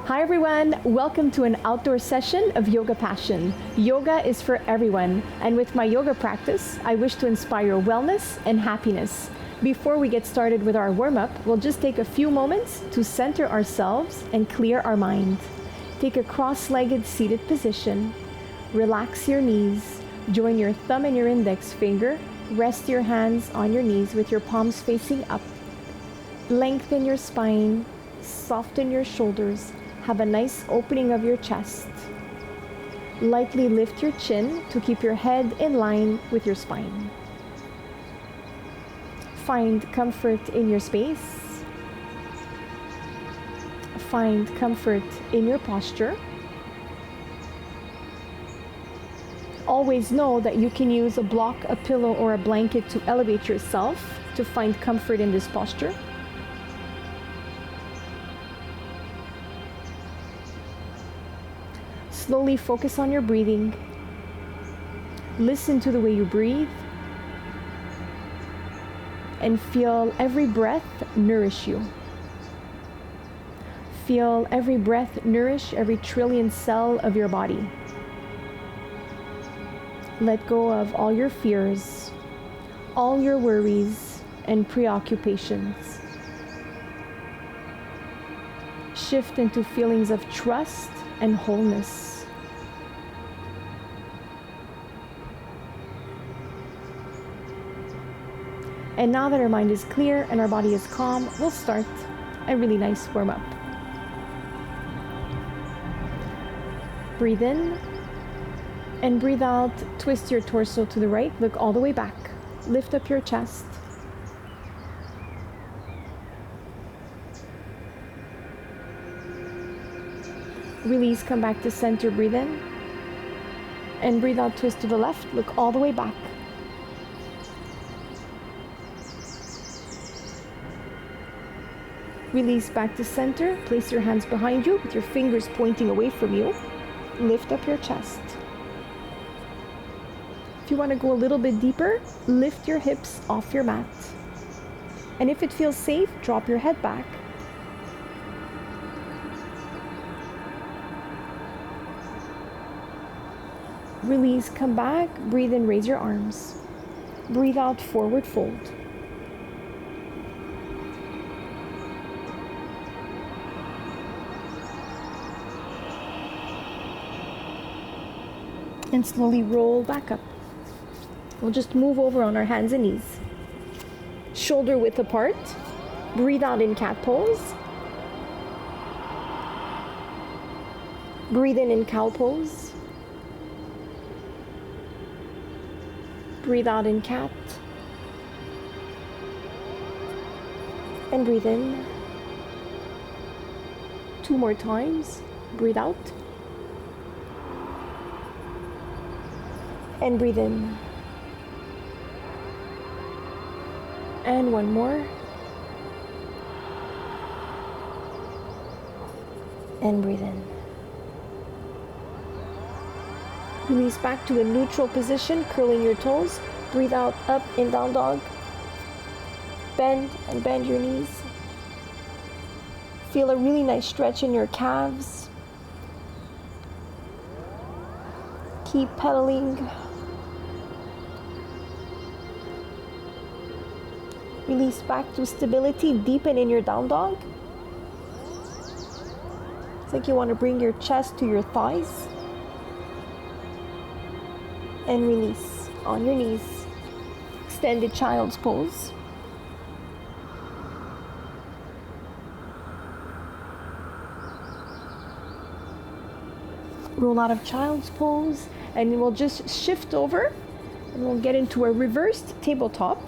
Hi everyone, welcome to an outdoor session of Yoga Passion. Yoga is for everyone, and with my yoga practice, I wish to inspire wellness and happiness. Before we get started with our warm-up, we'll just take a few moments to center ourselves and clear our mind. Take a cross-legged seated position. Relax your knees. Join your thumb and your index finger. Rest your hands on your knees with your palms facing up. Lengthen your spine. Soften your shoulders. Have a nice opening of your chest. Lightly lift your chin to keep your head in line with your spine. Find comfort in your space. Find comfort in your posture. Always know that you can use a block, a pillow, or a blanket to elevate yourself to find comfort in this posture. Slowly focus on your breathing. Listen to the way you breathe. And feel every breath nourish you. Feel every breath nourish every trillion cell of your body. Let go of all your fears, all your worries and preoccupations. Shift into feelings of trust and wholeness. And now that our mind is clear and our body is calm, we'll start a really nice warm-up. Breathe in and breathe out. Twist your torso to the right. Look all the way back. Lift up your chest. Release, come back to center. Breathe in and breathe out. Twist to the left. Look all the way back. Release back to center. Place your hands behind you with your fingers pointing away from you. Lift up your chest. If you want to go a little bit deeper, lift your hips off your mat. And if it feels safe, drop your head back. Release, come back, breathe in, raise your arms. Breathe out, forward fold. And slowly roll back up. We'll just move over on our hands and knees. Shoulder width apart. Breathe out in cat pose. Breathe in cow pose. Breathe out in cat. And breathe in. 2 more times. Breathe out. And breathe in. And 1 more. And breathe in. Release back to a neutral position, curling your toes. Breathe out, up in down dog. Bend and bend your knees. Feel a really nice stretch in your calves. Keep pedaling. Release back to stability, deepen in your down dog. It's like you want to bring your chest to your thighs. And release on your knees. Extended child's pose. Roll out of child's pose, and we'll just shift over and we'll get into a reversed tabletop.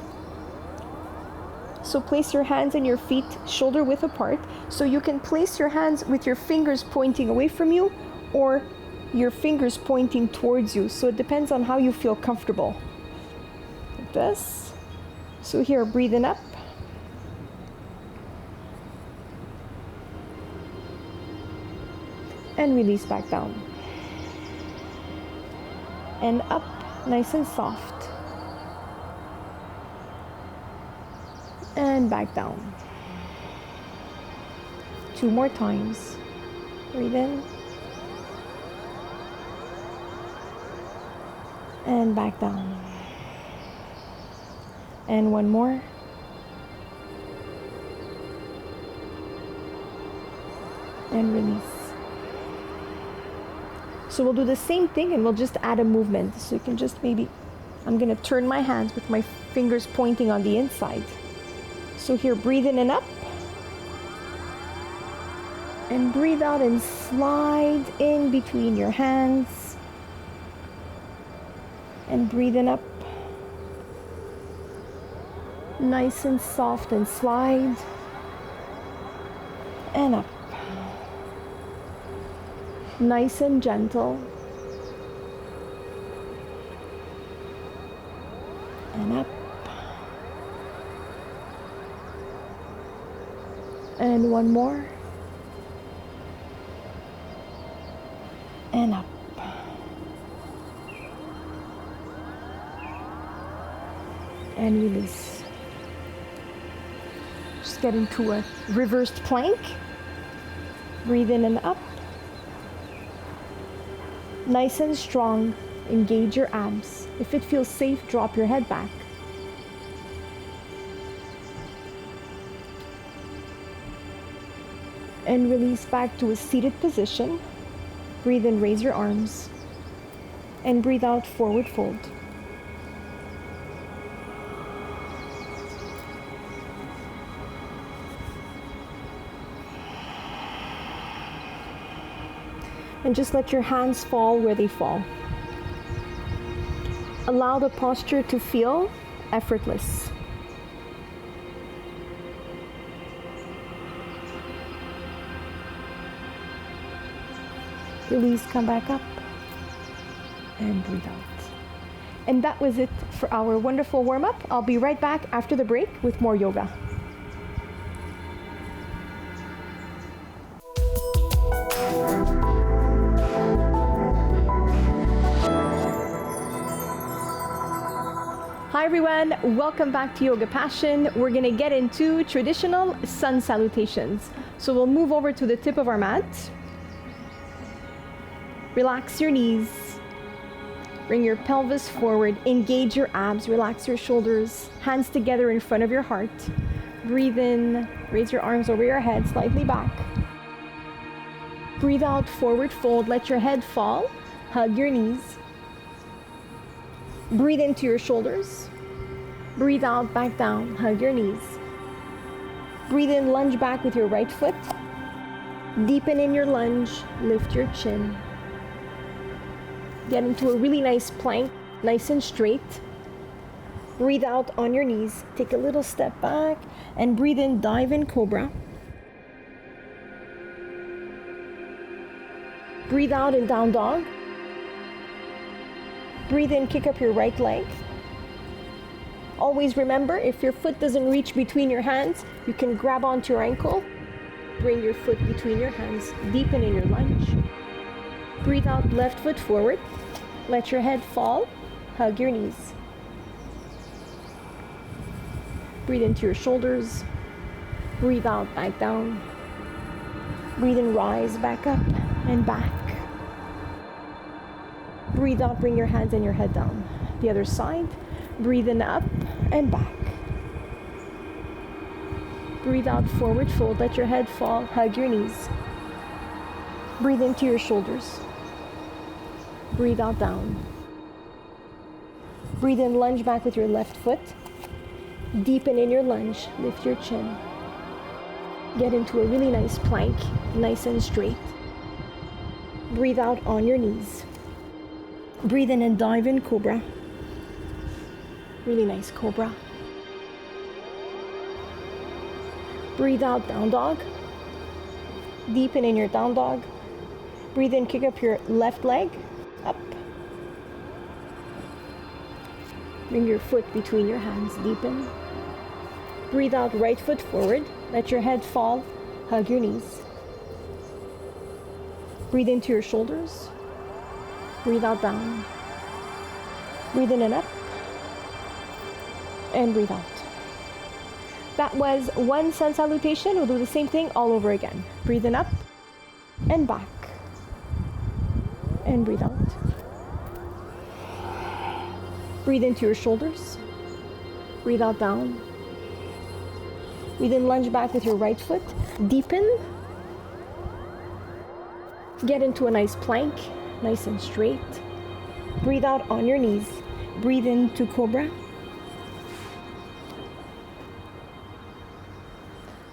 So place your hands and your feet shoulder width apart. So you can place your hands with your fingers pointing away from you or your fingers pointing towards you. So it depends on how you feel comfortable. Like this. So here, breathing up. And release back down. And up, nice and soft. And back down. 2 more times. Breathe in. And back down. And one more. And release. So we'll do the same thing and we'll just add a movement. So you can just maybe, I'm going to turn my hands with my fingers pointing on the inside. So here, breathe in and up. And breathe out and slide in between your hands. And breathe in up. Nice and soft and slide. And up. Nice and gentle. And up. And one more. And up. And release. Just get into a reversed plank. Breathe in and up. Nice and strong. Engage your abs. If it feels safe, drop your head back. And release back to a seated position. Breathe in, raise your arms. And breathe out, forward fold. And just let your hands fall where they fall. Allow the posture to feel effortless. Release, come back up, and breathe out. And that was it for our wonderful warm-up. I'll be right back after the break with more yoga. Hi everyone, welcome back to Yoga Passion. We're gonna get into traditional sun salutations. So we'll move over to the tip of our mat. Relax your knees. Bring your pelvis forward, engage your abs, relax your shoulders, hands together in front of your heart. Breathe in, raise your arms over your head, slightly back. Breathe out, forward fold, let your head fall, hug your knees. Breathe into your shoulders. Breathe out, back down, hug your knees. Breathe in, lunge back with your right foot. Deepen in your lunge, lift your chin. Get into a really nice plank, nice and straight. Breathe out on your knees. Take a little step back and breathe in, dive in cobra. Breathe out in down dog. Breathe in, kick up your right leg. Always remember, if your foot doesn't reach between your hands, you can grab onto your ankle. Bring your foot between your hands. Deepen in your lunge. Breathe out, left foot forward. Let your head fall. Hug your knees. Breathe into your shoulders. Breathe out, back down. Breathe in, rise, back up and back. Breathe out, bring your hands and your head down. The other side. Breathe in, up and back. Breathe out, forward fold. Let your head fall. Hug your knees. Breathe into your shoulders. Breathe out, down. Breathe in, lunge back with your left foot. Deepen in your lunge. Lift your chin. Get into a really nice plank, nice and straight. Breathe out on your knees. Breathe in and dive in cobra. Really nice cobra. Breathe out, down dog. Deepen in your down dog. Breathe in, kick up your left leg. Up. Bring your foot between your hands. Deepen. Breathe out, right foot forward. Let your head fall. Hug your knees. Breathe into your shoulders. Breathe out, down. Breathe in and up. And breathe out. That was one sun salutation. We'll do the same thing all over again. Breathe in up. and back. And breathe out. Breathe into your shoulders. Breathe out down. Breathe in, lunge back with your right foot. Deepen. Get into a nice plank, nice and straight. Breathe out on your knees. Breathe into cobra.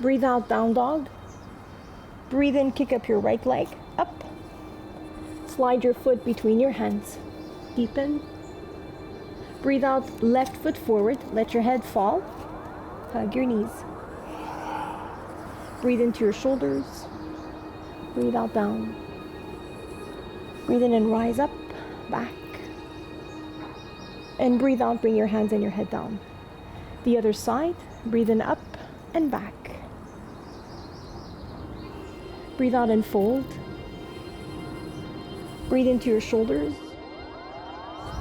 Breathe out, down dog. Breathe in, kick up your right leg, up. Slide your foot between your hands. Deepen. Breathe out, left foot forward. Let your head fall. Hug your knees. Breathe into your shoulders. Breathe out, down. Breathe in and rise up, back. And breathe out, bring your hands and your head down. The other side, breathe in, up and back. Breathe out and fold. Breathe into your shoulders.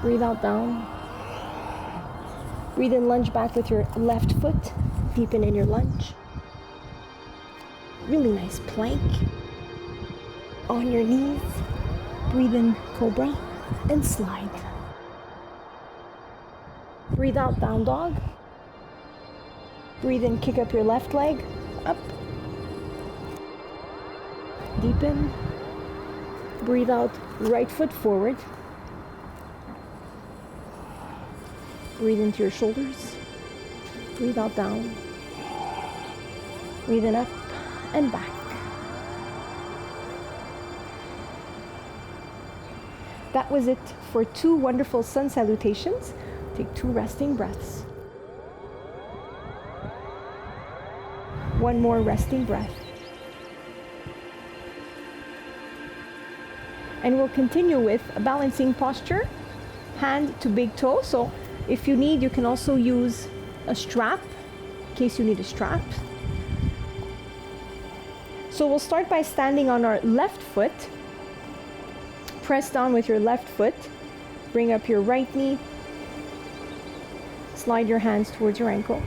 Breathe out, down. Breathe in, lunge back with your left foot. Deepen in your lunge. Really nice plank. On your knees. Breathe in, cobra, and slide. Breathe out, down dog. Breathe in, kick up your left leg, up. Deepen. Breathe out, right foot forward. Breathe into your shoulders. Breathe out, down. Breathe in, up and back. That was it for 2 wonderful sun salutations. Take 2 resting breaths. 1 more resting breath. And we'll continue with a balancing posture, hand to big toe. So if you need, you can also use a strap, in case you need a strap. So we'll start by standing on our left foot. Press down with your left foot. Bring up your right knee. Slide your hands towards your ankle.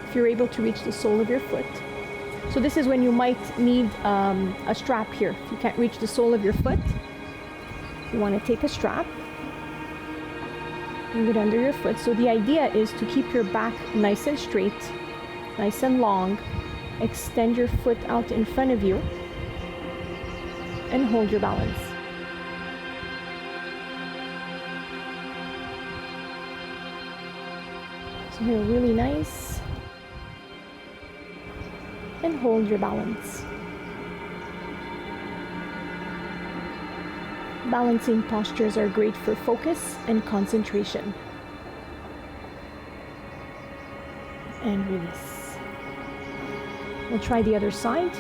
If you're able to reach the sole of your foot. So this is when you might need a strap here. If you can't reach the sole of your foot, you want to take a strap. Bring it under your foot. So the idea is to keep your back nice and straight, nice and long. Extend your foot out in front of you. And hold your balance. So here, really nice. And hold your balance. Balancing postures are great for focus and concentration. And release. We'll try the other side.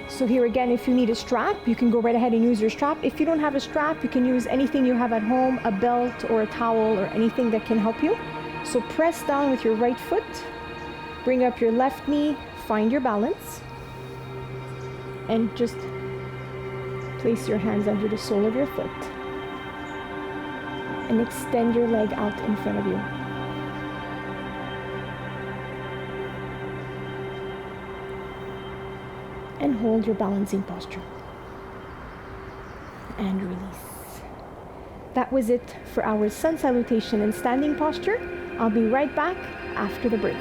So here again, if you need a strap, you can go right ahead and use your strap. If you don't have a strap, you can use anything you have at home, a belt or a towel or anything that can help you. So press down with your right foot, bring up your left knee, find your balance, and just place your hands under the sole of your foot. And extend your leg out in front of you. And hold your balancing posture. And release. That was it for our sun salutation and standing posture. I'll be right back after the break.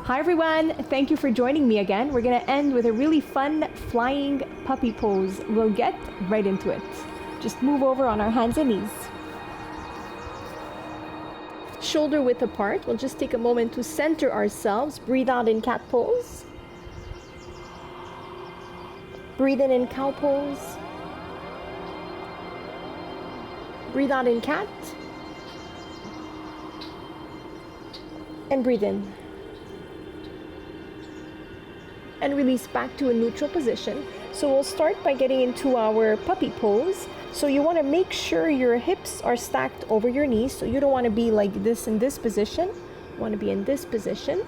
Hi everyone, thank you for joining me again. We're gonna end with a really fun flying puppy pose. We'll get right into it. Just move over on our hands and knees. Shoulder width apart. We'll just take a moment to center ourselves. Breathe out in cat pose. Breathe in cow pose. Breathe out in cat. And breathe in. And release back to a neutral position. So we'll start by getting into our puppy pose. So you want to make sure your hips are stacked over your knees. So you don't want to be like this in this position. You want to be in this position.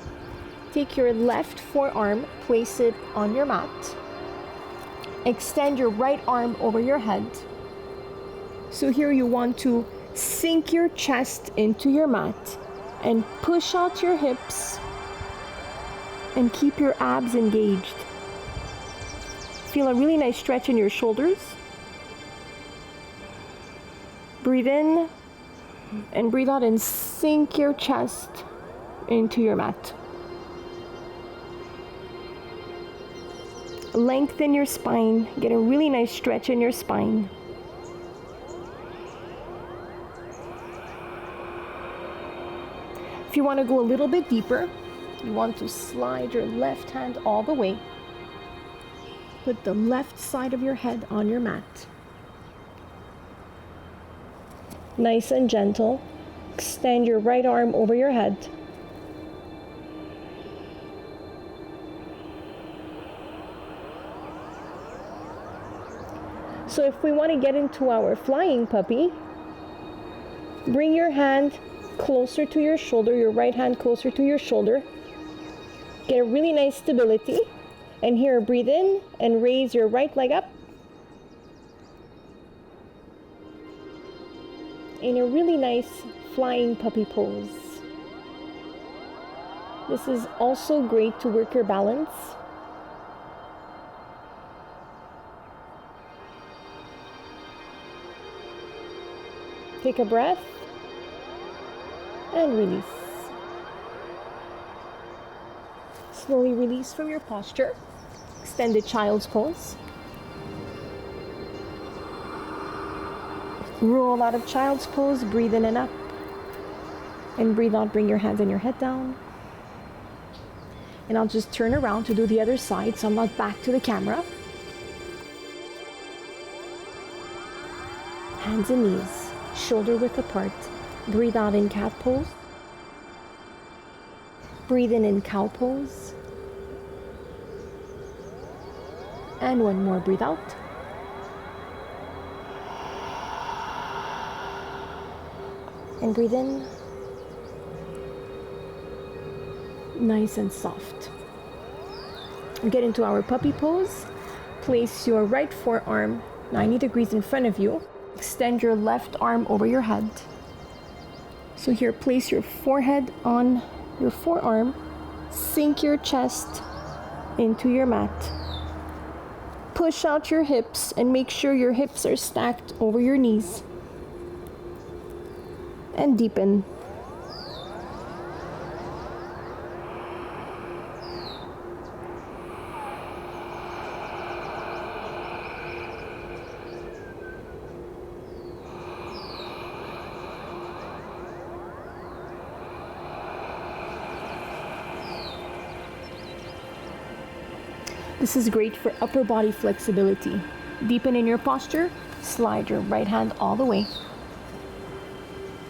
Take your left forearm, place it on your mat. Extend your right arm over your head. So here you want to sink your chest into your mat and push out your hips and keep your abs engaged. Feel a really nice stretch in your shoulders. Breathe in and breathe out and sink your chest into your mat. Lengthen your spine, get a really nice stretch in your spine. If you want to go a little bit deeper, you want to slide your left hand all the way. Put the left side of your head on your mat. Nice and gentle. Extend your right arm over your head. So if we want to get into our flying puppy, bring your hand closer to your shoulder, your right hand closer to your shoulder. Get a really nice stability. And here, breathe in and raise your right leg up. In a really nice flying puppy pose. This is also great to work your balance. Take a breath and release. Slowly release from your posture. Extended child's pose. Roll out of child's pose, breathe in and up. And breathe out, bring your hands and your head down. And I'll just turn around to do the other side so I'm not back to the camera. Hands and knees, shoulder width apart. Breathe out in cat pose. Breathe in cow pose. And one more, breathe out. And breathe in. Nice and soft. Get into our puppy pose. Place your right forearm 90 degrees in front of you. Extend your left arm over your head. So here, place your forehead on your forearm. Sink your chest into your mat. Push out your hips and make sure your hips are stacked over your knees. And deepen. This is great for upper body flexibility. Deepen in your posture. Slide your right hand all the way.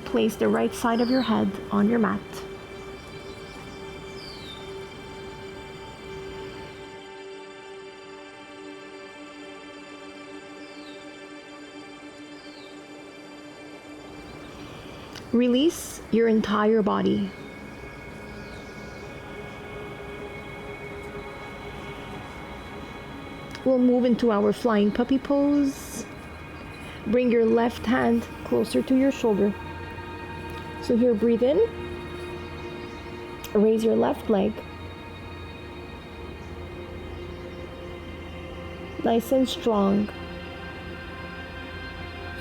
Place the right side of your head on your mat. Release your entire body. We'll move into our flying puppy pose. Bring your left hand closer to your shoulder. So here, breathe in. Raise your left leg. Nice and strong.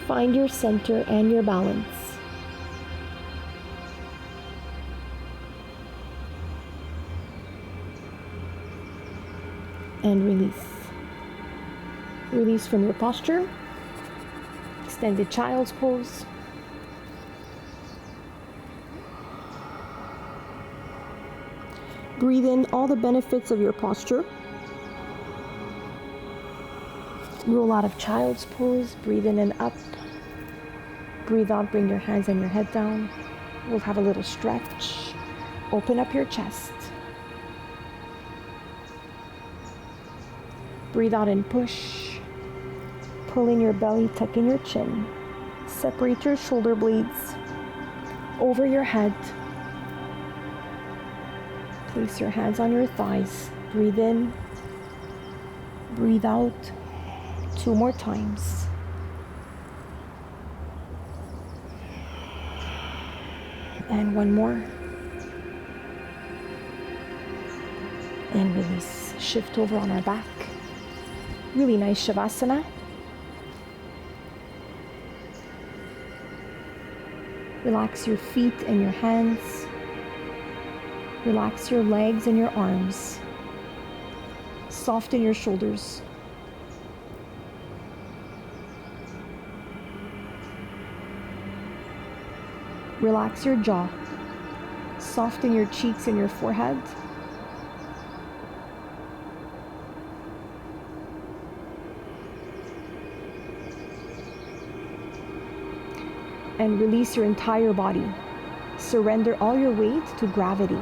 Find your center and your balance. And release. Release from your posture. Extended child's pose. Breathe in all the benefits of your posture. Roll out of child's pose. Breathe in and up. Breathe out, bring your hands and your head down. We'll have a little stretch. Open up your chest. Breathe out and push. Pull in your belly, tuck in your chin. Separate your shoulder blades over your head. Place your hands on your thighs. Breathe in. Breathe out. 2 more times. And 1 more. And release. Shift over on our back. Really nice Shavasana. Relax your feet and your hands. Relax your legs and your arms. Soften your shoulders. Relax your jaw. Soften your cheeks and your forehead. And release your entire body. Surrender all your weight to gravity.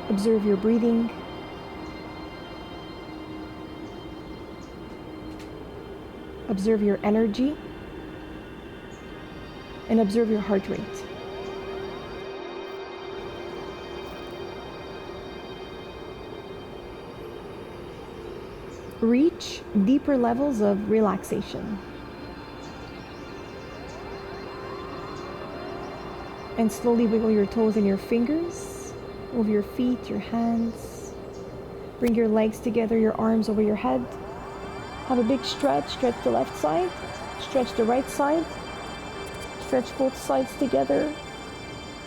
Observe your breathing. Observe your energy. And observe your heart rate. Reach deeper levels of relaxation. And slowly wiggle your toes and your fingers. Move your feet, your hands. Bring your legs together, your arms over your head. Have a big stretch. Stretch the left side. Stretch the right side. Stretch both sides together.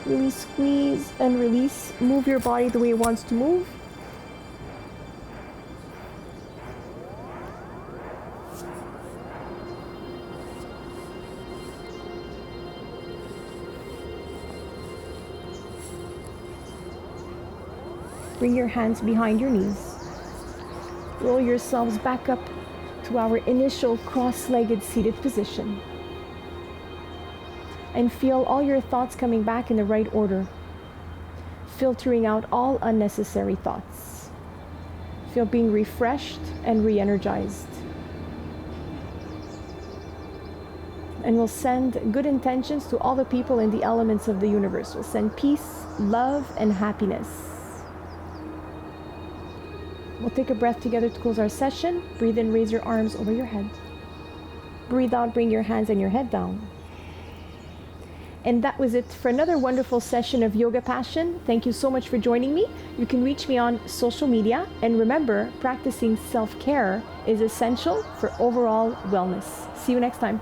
Really squeeze and release. Move your body the way it wants to move. Bring your hands behind your knees. Roll yourselves back up to our initial cross-legged seated position. And feel all your thoughts coming back in the right order, filtering out all unnecessary thoughts. Feel being refreshed and re-energized. And we'll send good intentions to all the people in the elements of the universe. We'll send peace, love, and happiness. We'll take a breath together to close our session. Breathe in, raise your arms over your head. Breathe out, bring your hands and your head down. And that was it for another wonderful session of Yoga Passion. Thank you so much for joining me. You can reach me on social media. And remember, practicing self-care is essential for overall wellness. See you next time.